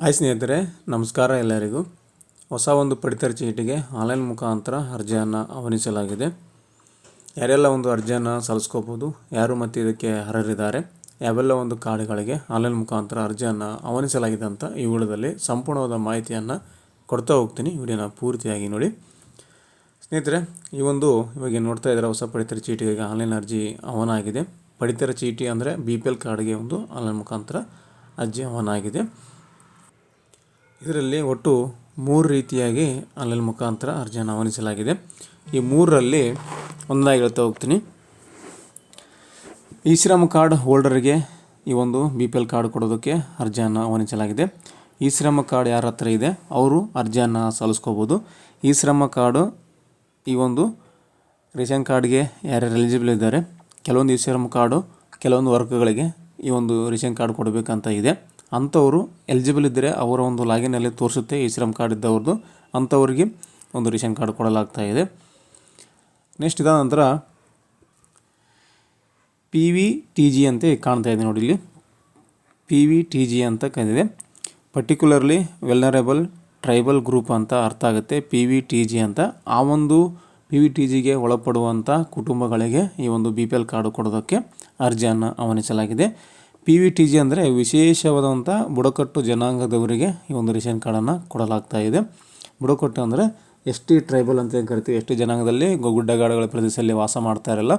Hi ಸ್ನೇಹಿತರೆ, ನಮಸ್ಕಾರ ಎಲ್ಲರಿಗೂ. ಹೊಸ ಒಂದು ಪಡಿತರ ಚೀಟಿಗೆ ಆನ್ಲೈನ್ ಮುಖಾಂತರ ಅರ್ಜಿಯನ್ನು ಆಹ್ವಾನಿಸಲಾಗಿದೆ. ಯಾರೆಲ್ಲ ಒಂದು ಅರ್ಜಿಯನ್ನು ಸಲ್ಲಿಸ್ಕೋಬೋದು, ಯಾರು ಮತ್ತು ಇದಕ್ಕೆ ಅರ್ಹರಿದ್ದಾರೆ, ಯಾವೆಲ್ಲ ಒಂದು ಕಾರ್ಡ್ಗಳಿಗೆ ಆನ್ಲೈನ್ ಮುಖಾಂತರ ಅರ್ಜಿಯನ್ನು ಆಹ್ವಾನಿಸಲಾಗಿದೆ ಅಂತ ಈ ವಿಡಿಯೋದಲ್ಲಿ ಸಂಪೂರ್ಣವಾದ ಮಾಹಿತಿಯನ್ನು ಕೊಡ್ತಾ ಹೋಗ್ತೀನಿ. ವಿಡಿಯೋನ ಪೂರ್ತಿಯಾಗಿ ನೋಡಿ. ಸ್ನೇಹಿತರೆ, ಇವಾಗ ನೋಡ್ತಾ ಇದ್ದಾರೆ, ಹೊಸ ಪಡಿತರ ಚೀಟಿಗೆ ಆನ್ಲೈನ್ ಅರ್ಜಿ ಆಹ್ವಾನ ಆಗಿದೆ. ಪಡಿತರ ಚೀಟಿ ಅಂದರೆ BPL ಕಾರ್ಡ್ಗೆ ಒಂದು ಆನ್ಲೈನ್ ಮುಖಾಂತರ ಅರ್ಜಿ ಆಹ್ವಾನ ಆಗಿದೆ. ಇದರಲ್ಲಿ ಒಟ್ಟು 3 ರೀತಿಯಾಗಿ ಆನ್ಲೈನ್ ಮುಖಾಂತರ ಅರ್ಜಿಯನ್ನು ಆಹ್ವಾನಿಸಲಾಗಿದೆ. ಈ 3ರಲ್ಲಿ ಒಂದಾಗಿ ಹೇಳ್ತಾ ಹೋಗ್ತೀನಿ. ಈ ಶ್ರಮ್ ಕಾರ್ಡ್ ಹೋಲ್ಡರ್ಗೆ ಈ ಒಂದು BPL ಕಾರ್ಡ್ ಕೊಡೋದಕ್ಕೆ ಅರ್ಜಿಯನ್ನು ಆಹ್ವಾನಿಸಲಾಗಿದೆ. ಈ ಶ್ರಮ್ ಕಾರ್ಡ್ ಯಾರ ಹತ್ರ ಇದೆ ಅವರು ಅರ್ಜಿಯನ್ನು ಸಲ್ಲಿಸ್ಕೋಬೋದು. ಈ ಶ್ರಮ್ ಕಾರ್ಡು ಈ ಒಂದು ರೇಷನ್ ಕಾರ್ಡ್ಗೆ ಯಾರ್ಯಾರು ಎಲಿಜಿಬಲ್ ಇದ್ದಾರೆ, ಕೆಲವೊಂದು ಈ ಶ್ರಮ್ ಕಾರ್ಡು ಕೆಲವೊಂದು ವರ್ಗಗಳಿಗೆ ಈ ಒಂದು ರೇಷನ್ ಕಾರ್ಡ್ ಕೊಡಬೇಕಂತ ಇದೆ. ಅಂಥವರು ಎಲಿಜಿಬಲ್ ಇದ್ದರೆ ಅವರ ಒಂದು ಲಾಗಿನಲ್ಲಿ ತೋರಿಸುತ್ತೆ ಈ ಶ್ರಮ್ ಕಾರ್ಡ್ ಇದ್ದವ್ರದ್ದು. ಅಂಥವ್ರಿಗೆ ಒಂದು ರೇಷನ್ ಕಾರ್ಡ್ ಕೊಡಲಾಗ್ತಾ ಇದೆ. ನೆಕ್ಸ್ಟ್ ಇದಾದ ನಂತರ PVTG ಅಂತ ಕಾಣ್ತಾ ಇದೆ ನೋಡಿ. ಇಲ್ಲಿ PVTG ಅಂತ ಕಂಡಿದೆ. ಪರ್ಟಿಕ್ಯುಲರ್ಲಿ ವೆಲ್ನರೇಬಲ್ ಟ್ರೈಬಲ್ ಗ್ರೂಪ್ ಅಂತ ಅರ್ಥ ಆಗುತ್ತೆ PVTG ಅಂತ. ಆ ಒಂದು PVTGಗೆ ಒಳಪಡುವಂಥ ಕುಟುಂಬಗಳಿಗೆ ಈ ಒಂದು BPL ಕಾರ್ಡು ಕೊಡೋದಕ್ಕೆ ಅರ್ಜಿಯನ್ನು ಆಹ್ವಾನಿಸಲಾಗಿದೆ. PVTG ಅಂದರೆ ವಿಶೇಷವಾದಂಥ ಬುಡಕಟ್ಟು ಜನಾಂಗದವರಿಗೆ ಈ ಒಂದು ರೇಷನ್ ಕಾರ್ಡನ್ನು ಕೊಡಲಾಗ್ತಾ ಇದೆ. ಬುಡಕಟ್ಟು ಅಂದರೆ ST ಟ್ರೈಬಲ್ ಅಂತ ಏನು ಕರಿತೀವಿ. ST ಜನಾಂಗದಲ್ಲಿ ಗುಡ್ಡಗಾಡುಗಳ ಪ್ರದೇಶದಲ್ಲಿ ವಾಸ ಮಾಡ್ತಾ ಇರಲ್ಲ,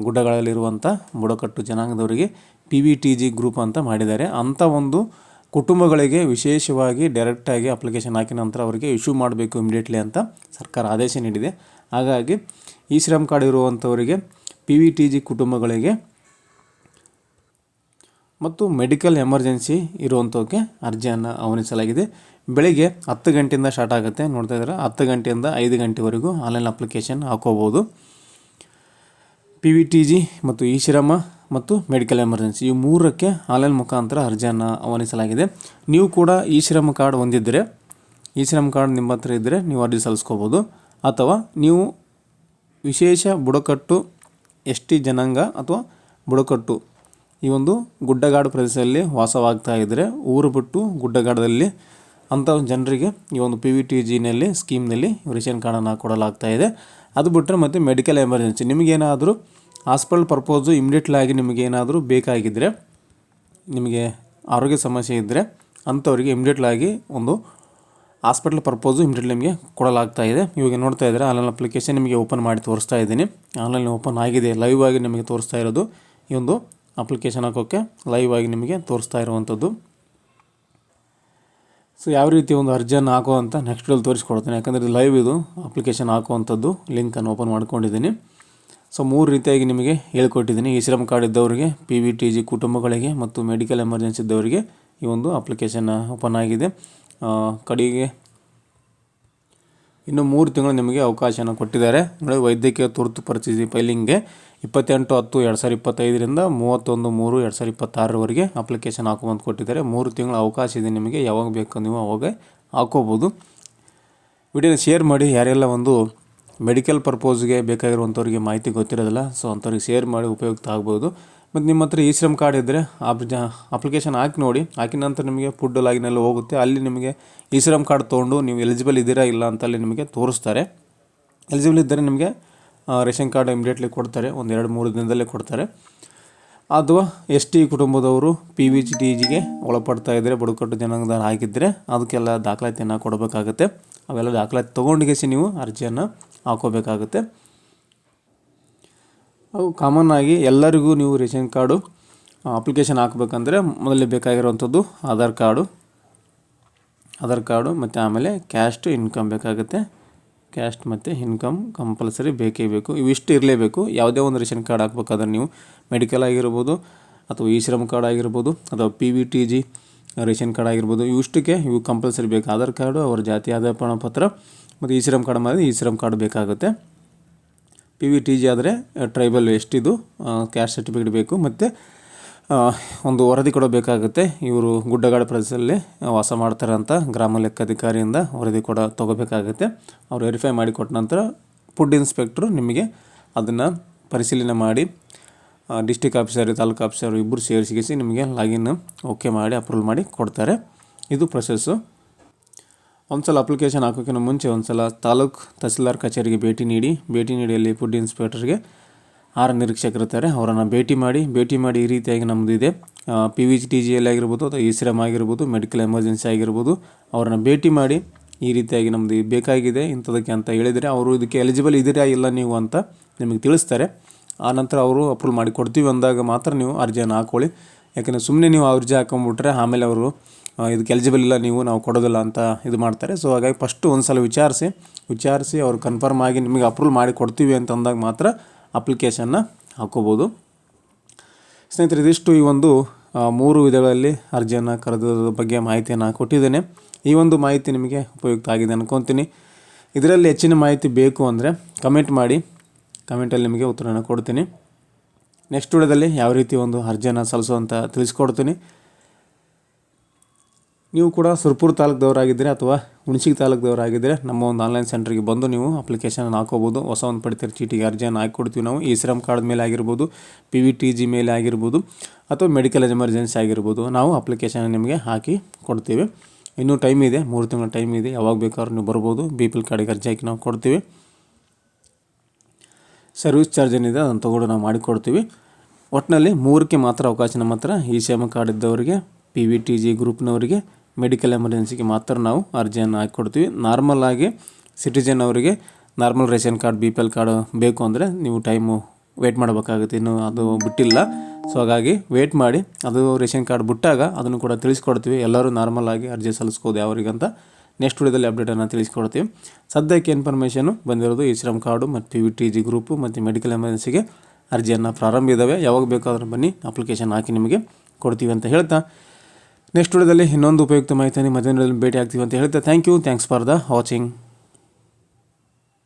ಗುಡ್ಡಗಳಲ್ಲಿರುವಂಥ ಬುಡಕಟ್ಟು ಜನಾಂಗದವರಿಗೆ PVTG ಗ್ರೂಪ್ ಅಂತ ಮಾಡಿದ್ದಾರೆ. ಅಂಥ ಒಂದು ಕುಟುಂಬಗಳಿಗೆ ವಿಶೇಷವಾಗಿ ಡೈರೆಕ್ಟಾಗಿ ಅಪ್ಲಿಕೇಶನ್ ಹಾಕಿದ ನಂತರ ಅವರಿಗೆ ಇಶ್ಯೂ ಮಾಡಬೇಕು ಇಮಿಡಿಯೇಟ್ಲಿ ಅಂತ ಸರ್ಕಾರ ಆದೇಶ ನೀಡಿದೆ. ಹಾಗಾಗಿ ಈ ಶ್ರಮ್ ಕಾರ್ಡ್ ಇರುವಂಥವರಿಗೆ PVTG ಕುಟುಂಬಗಳಿಗೆ ಮತ್ತು ಮೆಡಿಕಲ್ ಎಮರ್ಜೆನ್ಸಿ ಇರುವಂಥವಕ್ಕೆ ಅರ್ಜಿಯನ್ನು ಆಹ್ವಾನಿಸಲಾಗಿದೆ. ಬೆಳಿಗ್ಗೆ 10 ಗಂಟೆಯಿಂದ ಸ್ಟಾರ್ಟ್ ಆಗುತ್ತೆ. ನೋಡ್ತಾ ಇದ್ದಾರೆ, 10 ಗಂಟೆಯಿಂದ 5 ಗಂಟೆವರೆಗೂ ಆನ್ಲೈನ್ ಅಪ್ಲಿಕೇಶನ್ ಹಾಕೋಬೋದು. PVTG ಮತ್ತು ಈ ಶ್ರಮ ಮತ್ತು ಮೆಡಿಕಲ್ ಎಮರ್ಜೆನ್ಸಿ ಈ 3ಕ್ಕೆ ಆನ್ಲೈನ್ ಮುಖಾಂತರ ಅರ್ಜಿಯನ್ನು ಆಹ್ವಾನಿಸಲಾಗಿದೆ. ನೀವು ಕೂಡ ಈ ಶ್ರಮ್ ಕಾರ್ಡ್ ಹೊಂದಿದ್ದರೆ, ಈ ಶ್ರಮ್ ಕಾರ್ಡ್ ನಿಮ್ಮ ಹತ್ರ ಇದ್ದರೆ ನೀವು ಅರ್ಜಿ ಸಲ್ಲಿಸ್ಕೋಬೋದು. ಅಥವಾ ನೀವು ವಿಶೇಷ ಬುಡಕಟ್ಟು ST ಜನಾಂಗ ಅಥವಾ ಬುಡಕಟ್ಟು ಈ ಒಂದು ಗುಡ್ಡಗಾಡು ಪ್ರದೇಶದಲ್ಲಿ ವಾಸವಾಗ್ತಾ ಇದ್ದರೆ, ಊರು ಬಿಟ್ಟು ಗುಡ್ಡಗಾಡದಲ್ಲಿ ಅಂಥ ಜನರಿಗೆ ಈ ಒಂದು PVTGನಲ್ಲಿ ಸ್ಕೀಮ್ನಲ್ಲಿ ರೇಷನ್ ಕಾರ್ಡನ್ನು ಕೊಡಲಾಗ್ತಾ ಇದೆ. ಅದು ಬಿಟ್ಟರೆ ಮತ್ತು ಮೆಡಿಕಲ್ ಎಮರ್ಜೆನ್ಸಿ, ನಿಮಗೇನಾದರೂ ಹಾಸ್ಪಿಟಲ್ ಪರ್ಪೋಸು ಇಮಿಡಿಯೇಟ್ಲಾಗಿ ನಿಮಗೇನಾದರೂ ಬೇಕಾಗಿದ್ದರೆ, ನಿಮಗೆ ಆರೋಗ್ಯ ಸಮಸ್ಯೆ ಇದ್ದರೆ ಅಂಥವರಿಗೆ ಇಮಿಡಿಯೇಟ್ಲಾಗಿ ಒಂದು ಹಾಸ್ಪಿಟಲ್ ಪರ್ಪೋಸು ಇಮಿಡಿಯೇಟ್ಲಿ ನಿಮಗೆ ಕೊಡಲಾಗ್ತಾ ಇದೆ. ಇವಾಗ ನೋಡ್ತಾ ಇದ್ದರೆ ಆನ್ಲೈನ್ ಅಪ್ಲಿಕೇಶನ್ ನಿಮಗೆ ಓಪನ್ ಮಾಡಿ ತೋರಿಸ್ತಾ ಇದ್ದೀನಿ. ಆನ್ಲೈನ್ ಓಪನ್ ಆಗಿದೆ, ಲೈವ್ ಆಗಿ ನಿಮಗೆ ತೋರಿಸ್ತಾ ಇರೋದು. ಈ ಒಂದು ಅಪ್ಲಿಕೇಶನ್ ಹಾಕೋಕ್ಕೆ ಲೈವ್ ಆಗಿ ನಿಮಗೆ ತೋರಿಸ್ತಾ ಇರುವಂಥದ್ದು. ಸೊ ಯಾವ ರೀತಿ ಒಂದು ಅರ್ಜಿಯನ್ನು ಹಾಕೋ ಅಂತ ನೆಕ್ಸ್ಟ್ ವಿಡಿಯೋಲಿ ತೋರಿಸ್ಕೊಡ್ತೀನಿ. ಯಾಕಂದರೆ ಇದು ಲೈವ್, ಇದು ಅಪ್ಲಿಕೇಶನ್ ಹಾಕುವಂಥದ್ದು ಲಿಂಕನ್ನು ಓಪನ್ ಮಾಡ್ಕೊಂಡಿದ್ದೀನಿ. ಸೊ 3 ರೀತಿಯಾಗಿ ನಿಮಗೆ ಹೇಳ್ಕೊಟ್ಟಿದ್ದೀನಿ. ಈ ಶ್ರಮ್ ಕಾರ್ಡ್ ಇದ್ದವರಿಗೆ, PVTG ಕುಟುಂಬಗಳಿಗೆ ಮತ್ತು ಮೆಡಿಕಲ್ ಎಮರ್ಜೆನ್ಸಿ ಇದ್ದವರಿಗೆ ಈ ಒಂದು ಅಪ್ಲಿಕೇಶನ್ ಓಪನ್ ಆಗಿದೆ. ಕಡೆಗೆ ಇನ್ನು 3 ತಿಂಗಳು ನಿಮಗೆ ಅವಕಾಶನ ಕೊಟ್ಟಿದ್ದಾರೆ. ನೋಡಿ, ವೈದ್ಯಕೀಯ ತುರ್ತು ಪರಿಸ್ಥಿತಿ ಫೈಲಿಂಗ್ಗೆ 28/10/2025ರಿಂದ 31/3/2026ರವರೆಗೆ ಅಪ್ಲಿಕೇಶನ್ ಹಾಕುವಂತ ಕೊಟ್ಟಿದ್ದಾರೆ. 3 ತಿಂಗಳ ಅವಕಾಶ ಇದೆ ನಿಮಗೆ. ಯಾವಾಗ ಬೇಕು ನೀವು ಅವಾಗ ಹಾಕೋಬೋದು. ವಿಡಿಯೋನ ಶೇರ್ ಮಾಡಿ. ಯಾರೆಲ್ಲ ಒಂದು ಮೆಡಿಕಲ್ ಪರ್ಪೋಸ್ಗೆ ಬೇಕಾಗಿರುವಂಥವ್ರಿಗೆ ಮಾಹಿತಿ ಗೊತ್ತಿರೋದಿಲ್ಲ, ಸೊ ಅಂಥವ್ರಿಗೆ ಶೇರ್ ಮಾಡಿ ಉಪಯುಕ್ತ ಆಗ್ಬೋದು. ಮತ್ತು ನಿಮ್ಮ ಹತ್ರ ಈ ಶ್ರಮ್ ಕಾರ್ಡ್ ಇದ್ದರೆ ಅಪ್ಲಿಕೇಶನ್ ಹಾಕಿ ನೋಡಿ. ಹಾಕಿದ ನಂತರ ನಿಮಗೆ ಫುಡ್ ಲಾಗಿನಲ್ಲಿ ಹೋಗುತ್ತೆ. ಅಲ್ಲಿ ನಿಮಗೆ ಈ ಶ್ರಮ್ ಕಾರ್ಡ್ ತೊಗೊಂಡು ನೀವು ಎಲಿಜಿಬಲ್ ಇದ್ದೀರಾ ಇಲ್ಲ ಅಂತ ಅಲ್ಲಿ ನಿಮಗೆ ತೋರಿಸ್ತಾರೆ. ಎಲಿಜಿಬಲ್ ಇದ್ದರೆ ನಿಮಗೆ ರೇಷನ್ ಕಾರ್ಡ್ ಇಮಿಡಿಯೇಟ್ಲಿ ಕೊಡ್ತಾರೆ, 1-2-3 ದಿನದಲ್ಲೇ ಕೊಡ್ತಾರೆ. ಅಥವಾ ST ಕುಟುಂಬದವರು PVTGಗೆ ಒಳಪಡ್ತಾ ಇದ್ದರೆ, ಬುಡಕಟ್ಟು ಜನಾಂಗದವ್ರು ಆಗಿದ್ದರೆ ಅದಕ್ಕೆಲ್ಲ ದಾಖಲಾತಿಯನ್ನು ಕೊಡಬೇಕಾಗುತ್ತೆ. ಅವೆಲ್ಲ ದಾಖಲಾತಿ ತೊಗೊಂಡಿಗೆಸಿ ನೀವು ಅರ್ಜಿಯನ್ನು ಹಾಕೋಬೇಕಾಗುತ್ತೆ. ಅವು ಕಾಮನ್ ಆಗಿ ಎಲ್ಲರಿಗೂ ನೀವು ರೇಷನ್ ಕಾರ್ಡು ಅಪ್ಲಿಕೇಶನ್ ಹಾಕಬೇಕಂದ್ರೆ ಮೊದಲೇ ಬೇಕಾಗಿರುವಂಥದ್ದು ಆಧಾರ್ ಕಾರ್ಡು ಮತ್ತು ಆಮೇಲೆ ಕ್ಯಾಸ್ಟ್ ಇನ್ಕಮ್ ಬೇಕಾಗುತ್ತೆ. ಕ್ಯಾಸ್ಟ್ ಮತ್ತು ಇನ್ಕಮ್ ಕಂಪಲ್ಸರಿ ಬೇಕೇ ಬೇಕು. ಇವಿಷ್ಟು ಇರಲೇಬೇಕು. ಯಾವುದೇ ಒಂದು ರೇಷನ್ ಕಾರ್ಡ್ ಹಾಕ್ಬೇಕಾದ್ರೆ ನೀವು ಮೆಡಿಕಲ್ ಆಗಿರ್ಬೋದು, ಅಥವಾ ಈ ಶ್ರಮ್ ಕಾರ್ಡ್ ಆಗಿರ್ಬೋದು, ಅಥವಾ PVTG ರೇಷನ್ ಕಾರ್ಡ್ ಆಗಿರ್ಬೋದು, ಇವು ಕಂಪಲ್ಸರಿ ಬೇಕು. ಆಧಾರ್ ಕಾರ್ಡು, ಅವರ ಜಾತಿ ಆದಾಯ ಪ್ರಮಾಣಪತ್ರ ಮತ್ತು ಈ ಶ್ರಮ್ ಕಾರ್ಡ್ ಮಾಡಿದ್ರೆ ಈ ಶ್ರಮ್ ಕಾರ್ಡ್ ಬೇಕಾಗುತ್ತೆ. PVTG ಆದರೆ ಟ್ರೈಬಲ್ STದು ಕ್ಯಾಸ್ಟ್ ಸರ್ಟಿಫಿಕೇಟ್ ಬೇಕು. ಮತ್ತು ಒಂದು ವರದಿ ಕೊಡಬೇಕಾಗುತ್ತೆ. ಇವರು ಗುಡ್ಡಗಾಡು ಪ್ರದೇಶದಲ್ಲಿ ವಾಸ ಮಾಡ್ತಾರೆ ಅಂತ ಗ್ರಾಮ ಲೆಕ್ಕಾಧಿಕಾರಿಯಿಂದ ವರದಿ ತೊಗೋಬೇಕಾಗುತ್ತೆ. ಅವ್ರು ವೆರಿಫೈ ಮಾಡಿ ಕೊಟ್ಟ ನಂತರ ಫುಡ್ ಇನ್ಸ್ಪೆಕ್ಟ್ರು ನಿಮಗೆ ಅದನ್ನು ಪರಿಶೀಲನೆ ಮಾಡಿ ಡಿಸ್ಟಿಕ್ ಆಫೀಸರ್ ತಾಲೂಕು ಆಫೀಸರ್ ಇಬ್ಬರು ಸೇರಿಸಿ ನಿಮಗೆ ಲಾಗಿನ್ ಓಕೆ ಮಾಡಿ ಅಪ್ರೂವಲ್ ಮಾಡಿ ಕೊಡ್ತಾರೆ. ಇದು ಪ್ರೊಸೆಸ್ಸು. ಒಂದು ಸಲ ಅಪ್ಲಿಕೇಶನ್ ಹಾಕೋಕ್ಕಿಂತ ಮುಂಚೆ ಒಂದು ಸಲ ತಾಲೂಕು ತಹಸೀಲ್ದಾರ್ ಕಚೇರಿಗೆ ಭೇಟಿ ನೀಡಿ ಅಲ್ಲಿ ಫುಡ್ ಇನ್ಸ್ಪೆಕ್ಟರ್ಗೆ 6 ನಿರೀಕ್ಷಕರಿರ್ತಾರೆ, ಅವರನ್ನು ಭೇಟಿ ಮಾಡಿ ಈ ರೀತಿಯಾಗಿ ನಮ್ಮದು ಇದೆ PVTGL ಆಗಿರ್ಬೋದು ಅಥವಾ ಇ-ಶ್ರಮ್ ಆಗಿರ್ಬೋದು, ಮೆಡಿಕಲ್ ಎಮರ್ಜೆನ್ಸಿ ಆಗಿರ್ಬೋದು, ಅವರನ್ನು ಭೇಟಿ ಮಾಡಿ ಈ ರೀತಿಯಾಗಿ ನಮ್ಮದು ಬೇಕಾಗಿದೆ ಇಂಥದಕ್ಕೆ ಅಂತ ಹೇಳಿದರೆ ಅವರು ಇದಕ್ಕೆ ಎಲಿಜಿಬಲ್ ಇದ್ದೀರಾ ಇಲ್ಲ ನೀವು ಅಂತ ನಿಮಗೆ ತಿಳಿಸ್ತಾರೆ. ಆನಂತರ ಅವರು ಅಪ್ರೂವ್ ಮಾಡಿ ಕೊಡ್ತೀವಿ ಅಂದಾಗ ಮಾತ್ರ ನೀವು ಅರ್ಜಿಯನ್ನು ಹಾಕ್ಕೊಳ್ಳಿ. ಯಾಕೆಂದರೆ ಸುಮ್ಮನೆ ನೀವು ಅರ್ಜಿ ಹಾಕೊಂಡ್ಬಿಟ್ರೆ ಆಮೇಲೆ ಅವರು ಇದಕ್ಕೆ ಎಲಿಜಿಬಲ್ ಇಲ್ಲ ನಾವು ಕೊಡೋದಿಲ್ಲ ಅಂತ ಇದು ಮಾಡ್ತಾರೆ. ಸೊ ಹಾಗಾಗಿ ಫಸ್ಟು ಒಂದು ಸಲ ವಿಚಾರಿಸಿ ಅವರು ಕನ್ಫರ್ಮ್ ಆಗಿ ನಿಮಗೆ ಅಪ್ರೂವ್ ಮಾಡಿ ಕೊಡ್ತೀವಿ ಅಂತ ಅಂದಾಗ ಮಾತ್ರ ಅಪ್ಲಿಕೇಶನ್ನ ಹಾಕ್ಕೋಬೋದು. ಸ್ನೇಹಿತರೆ, ಇದಿಷ್ಟು ಈ ಒಂದು 3 ವಿಧಗಳಲ್ಲಿ ಅರ್ಜಿಯನ್ನು ಕರೆದೋದ್ರ ಬಗ್ಗೆ ಮಾಹಿತಿಯನ್ನು ಕೊಟ್ಟಿದ್ದೇನೆ. ಈ ಒಂದು ಮಾಹಿತಿ ನಿಮಗೆ ಉಪಯುಕ್ತ ಆಗಿದೆ ಅನ್ಕೊತೀನಿ. ಇದರಲ್ಲಿ ಹೆಚ್ಚಿನ ಮಾಹಿತಿ ಬೇಕು ಅಂದರೆ ಕಮೆಂಟ್ ಮಾಡಿ, ಕಮೆಂಟಲ್ಲಿ ನಿಮಗೆ ಉತ್ತರನ ಕೊಡ್ತೀನಿ. ನೆಕ್ಸ್ಟ್ ವಿಡಿಯೋದಲ್ಲಿ ಯಾವ ರೀತಿ ಒಂದು ಅರ್ಜಿಯನ್ನು ಸಲ್ಲಿಸುವಂತ ತಿಳಿಸ್ಕೊಡ್ತೀನಿ. ನೀವು ಕೂಡ ಸುರಪುರ ತಾಲೂಕದವರಾಗಿದ್ದರೆ ಅಥವಾ ಹುಣಸಗಿ ತಾಲೂಕದವರಾಗಿದ್ದರೆ ನಮ್ಮ ಒಂದು ಆನ್ಲೈನ್ ಸೆಂಟರ್ಗೆ ಬಂದು ನೀವು ಅಪ್ಲಿಕೇಶನ್ ಹಾಕೋಬೋದು. ಹೊಸ ಒಂದು ಪಡಿತರ ಚೀಟಿಗೆ ಅರ್ಜಿಯನ್ನು ಹಾಕಿಕೊಡ್ತೀವಿ ನಾವು. ಇ-ಶ್ರಮ್ ಕಾರ್ಡ್ ಮೇಲೆ ಆಗಿರ್ಬೋದು, PVTG ಮೇಲೆ ಆಗಿರ್ಬೋದು ಅಥವಾ ಮೆಡಿಕಲ್ ಎಮರ್ಜೆನ್ಸಿ ಆಗಿರ್ಬೋದು, ನಾವು ಅಪ್ಲಿಕೇಶನ್ ನಿಮಗೆ ಹಾಕಿ ಕೊಡ್ತೀವಿ. ಇನ್ನೂ ಟೈಮ್ ಇದೆ, 3 ತಿಂಗಳ ಟೈಮ್ ಇದೆ. ಯಾವಾಗ ಬೇಕಾದ್ರೂ ನೀವು ಬರ್ಬೋದು. BPL ಕಾರ್ಡಿಗೆ ಅರ್ಜಿ ಹಾಕಿ ನಾವು ಕೊಡ್ತೀವಿ. ಸರ್ವಿಸ್ ಚಾರ್ಜ್ ಏನಿದೆ ಅದನ್ನು ತೊಗೊಂಡು ನಾವು ಮಾಡಿಕೊಡ್ತೀವಿ. ಒಟ್ಟಿನಲ್ಲಿ 3ಕ್ಕೆ ಮಾತ್ರ ಅವಕಾಶ ನಮ್ಮ ಹತ್ರ. ಇ-ಶ್ರಮ್ ಕಾರ್ಡ್ ಇದ್ದವರಿಗೆ, PVTG ಗ್ರೂಪ್ನವರಿಗೆ, ಮೆಡಿಕಲ್ ಎಮರ್ಜೆನ್ಸಿಗೆ ಮಾತ್ರ ನಾವು ಅರ್ಜಿಯನ್ನು ಹಾಕಿಕೊಡ್ತೀವಿ. ನಾರ್ಮಲ್ ಆಗಿ ಸಿಟಿಜನ್ ಅವರಿಗೆ normal ration card, BPL card ಬೇಕು ಅಂದರೆ ನೀವು ಟೈಮು ವೇಟ್ ಮಾಡಬೇಕಾಗುತ್ತೆ. ಇನ್ನೂ ಅದು ಬಿಟ್ಟಿಲ್ಲ. ಸೊ ಹಾಗಾಗಿ ವೇಟ್ ಮಾಡಿ, ಅದು ರೇಷನ್ ಕಾರ್ಡ್ ಬಿಟ್ಟಾಗ ಅದನ್ನು ಕೂಡ ತಿಳಿಸ್ಕೊಡ್ತೀವಿ. ಎಲ್ಲರೂ ನಾರ್ಮಲ್ ಆಗಿ ಅರ್ಜಿ ಸಲ್ಲಿಸ್ಬೋದು ಯಾವರಿಗಂತ. ನೆಕ್ಸ್ಟ್ ವಿಡಿಯೋದಲ್ಲಿ ಅಪ್ಡೇಟನ್ನು ತಿಳಿಸ್ಕೊಡ್ತೀವಿ. ಸದ್ಯಕ್ಕೆ ಇನ್ಫಾರ್ಮೇಷನು ಬಂದಿರೋದು ಇ-ಶ್ರಮ್ ಕಾರ್ಡು ಮತ್ತು PVTG ಗ್ರೂಪು ಮತ್ತು ಮೆಡಿಕಲ್ ಎಮರ್ಜೆನ್ಸಿಗೆ ಅರ್ಜಿಯನ್ನು ಪ್ರಾರಂಭ ಇದ್ದಾವೆ. ಯಾವಾಗ ಬೇಕಾದ್ರೂ ಬನ್ನಿ, ಅಪ್ಲಿಕೇಶನ್ ಹಾಕಿ ನಿಮಗೆ ಕೊಡ್ತೀವಿ ಅಂತ ಹೇಳ್ತಾ ನೆಕ್ಸ್ಟ್ ವಿಡಿಯೋದಲ್ಲಿ ಇನ್ನೊಂದು ಉಪಯುಕ್ತ ಮಾಹಿತಿ ಮಧ್ಯಾಹ್ನದಲ್ಲಿ ಭೇಟಿ ಆಗ್ತೀವಿ ಅಂತ ಹೇಳ್ತಾ ಥ್ಯಾಂಕ್ಸ್ ಫಾರ್ ದ ವಾಚಿಂಗ್.